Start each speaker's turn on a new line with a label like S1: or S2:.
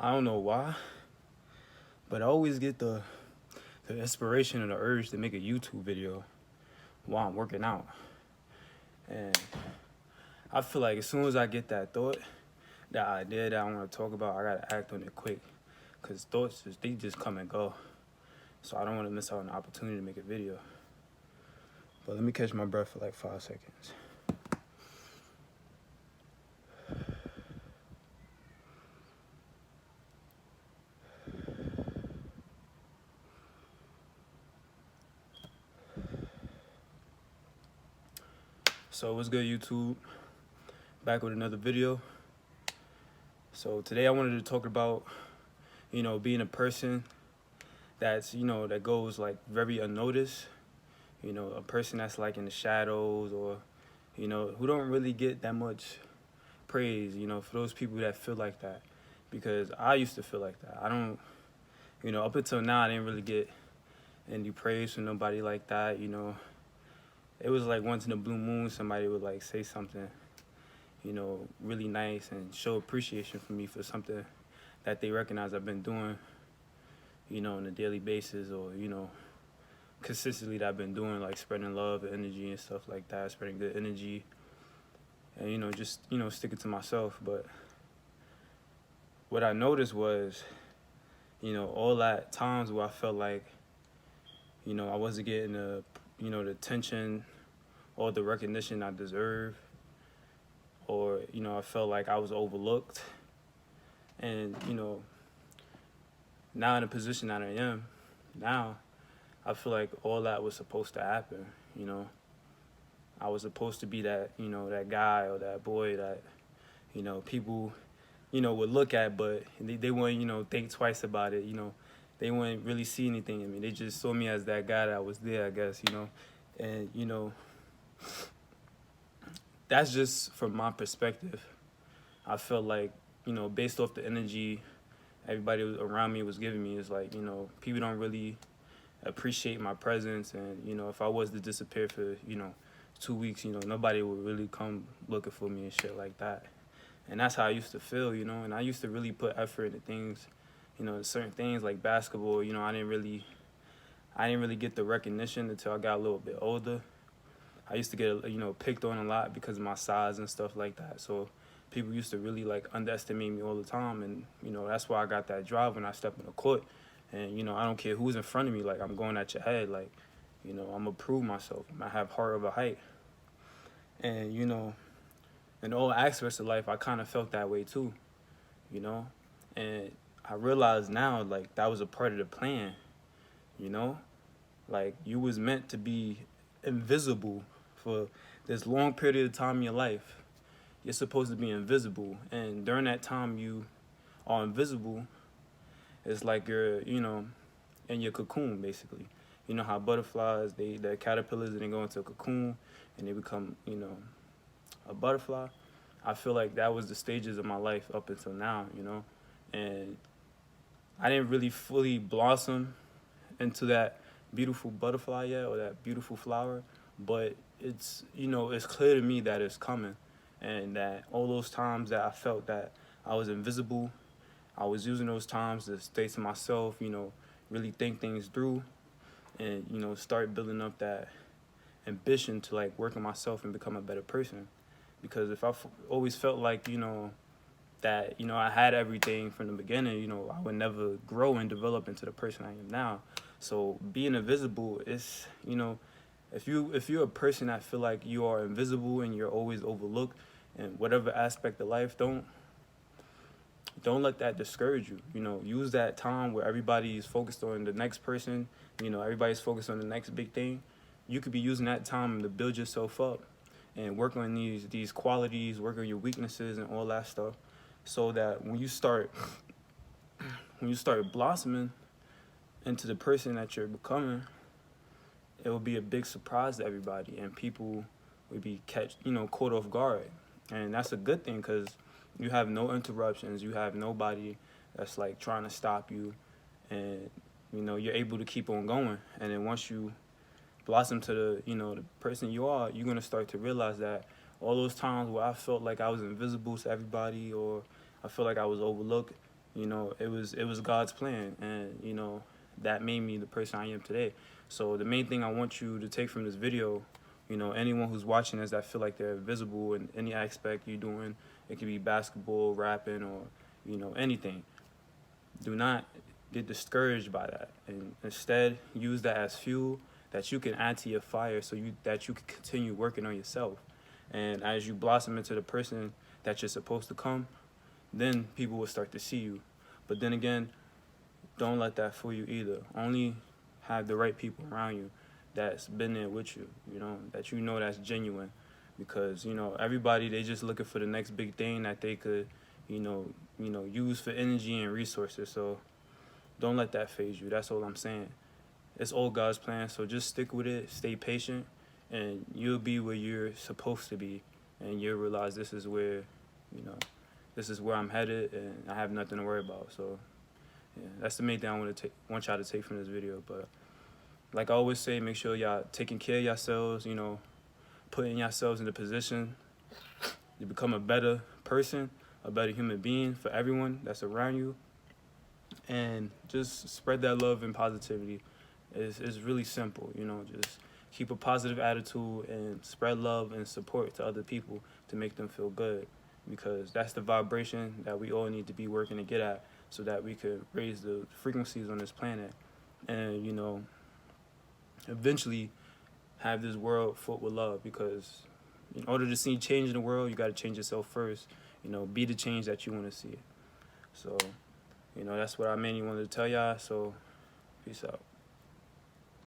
S1: I don't know why, but I always get the inspiration and the urge to make a YouTube video while I'm working out. And I feel like as soon as I get that thought, that idea that I want to talk about, I gotta act on it quick. Cause thoughts they just come and go. So I don't want to miss out on the opportunity to make a video. But let me catch my breath for like 5 seconds. So what's good, YouTube? Back with another video. So today I wanted to talk about, being a person that's, that goes like very unnoticed. A person that's like in the shadows, or, who don't really get that much praise, for those people that feel like that. Because I used to feel like that. I don't, up until now, I didn't really get any praise from nobody like that. It was like once in a blue moon, somebody would like say something, really nice and show appreciation for me for something that they recognize I've been doing, on a daily basis, or, consistently that I've been doing, like spreading love and energy and stuff like that, spreading good energy, and, just, sticking to myself. But what I noticed was, all that times where I felt like, I wasn't getting the attention or the recognition I deserve, or, I felt like I was overlooked. And, now in the position that I am now, I feel like all that was supposed to happen. I was supposed to be that, that guy or that boy that, people, would look at, but they wouldn't, think twice about it. They wouldn't really see anything in me. They just saw me as that guy that was there, I guess, and, that's just from my perspective. I felt like, based off the energy everybody around me was giving me, is like, people don't really appreciate my presence. And, if I was to disappear for, 2 weeks, nobody would really come looking for me and shit like that. And that's how I used to feel, and I used to really put effort into things, certain things like basketball. I didn't really get the recognition until I got a little bit older. I used to get, picked on a lot because of my size and stuff like that. So people used to really like underestimate me all the time. And, that's why I got that drive when I step in the court. And, I don't care who's in front of me. Like, I'm going at your head. Like, I'm going to prove myself. I have heart over height. And, in all aspects of life, I kind of felt that way too, And I realize now, like, that was a part of the plan, Like, you was meant to be invisible for this long period of time in your life. You're supposed to be invisible. And during that time you are invisible, it's like you're, in your cocoon, basically. You know how butterflies, the caterpillars, they go into a cocoon and they become, a butterfly. I feel like that was the stages of my life up until now, And I didn't really fully blossom into that beautiful butterfly yet, or that beautiful flower, but it's, it's clear to me that it's coming. And that all those times that I felt that I was invisible, I was using those times to stay to myself, really think things through, and, start building up that ambition to like work on myself and become a better person. Because if I always felt like, that, I had everything from the beginning, I would never grow and develop into the person I am now. So being invisible is, if you're a person that feel like you are invisible and you're always overlooked in whatever aspect of life, don't let that discourage you. Use that time where everybody is focused on the next person, everybody's focused on the next big thing. You could be using that time to build yourself up and work on these qualities, work on your weaknesses and all that stuff, so that when you start blossoming into the person that you're becoming, it will be a big surprise to everybody, and people will be caught off guard. And that's a good thing, because you have no interruptions, you have nobody that's like trying to stop you, and you're able to keep on going. And then once you blossom to the person you are, you're gonna start to realize that all those times where I felt like I was invisible to everybody, or I felt like I was overlooked, You know, it was God's plan, and you know that made me the person I am today. So the main thing I want you to take from this video, you know, anyone who's watching this that feel like they're invisible in any aspect you're doing, it could be basketball, rapping, or you know, anything. Do not get discouraged by that, and instead use that as fuel that you can add to your fire, so that you can continue working on yourself. And as you blossom into the person that you're supposed to come, then people will start to see you. But then again, don't let that fool you either. Only have the right people around you that's been there with you, you know, that you know that's genuine. Because, you know, everybody, they just looking for the next big thing that they could, use for energy and resources. So don't let that phase you. That's all I'm saying. It's all God's plan, so just stick with it, stay patient, and you'll be where you're supposed to be, and you'll realize this is where I'm headed, and I have nothing to worry about. So yeah, that's the main thing I want y'all to take from this video. But like I always say, make sure y'all taking care of yourselves, you know, putting yourselves in a position to become a better person, a better human being for everyone that's around you, and just spread that love and positivity. It's really simple, you know, just keep a positive attitude and spread love and support to other people to make them feel good, because that's the vibration that we all need to be working to get at, so that we could raise the frequencies on this planet and, you know, eventually have this world filled with love. Because in order to see change in the world, you got to change yourself first, you know, be the change that you want to see. So, you know, that's what I mainly wanted to tell y'all. So peace out.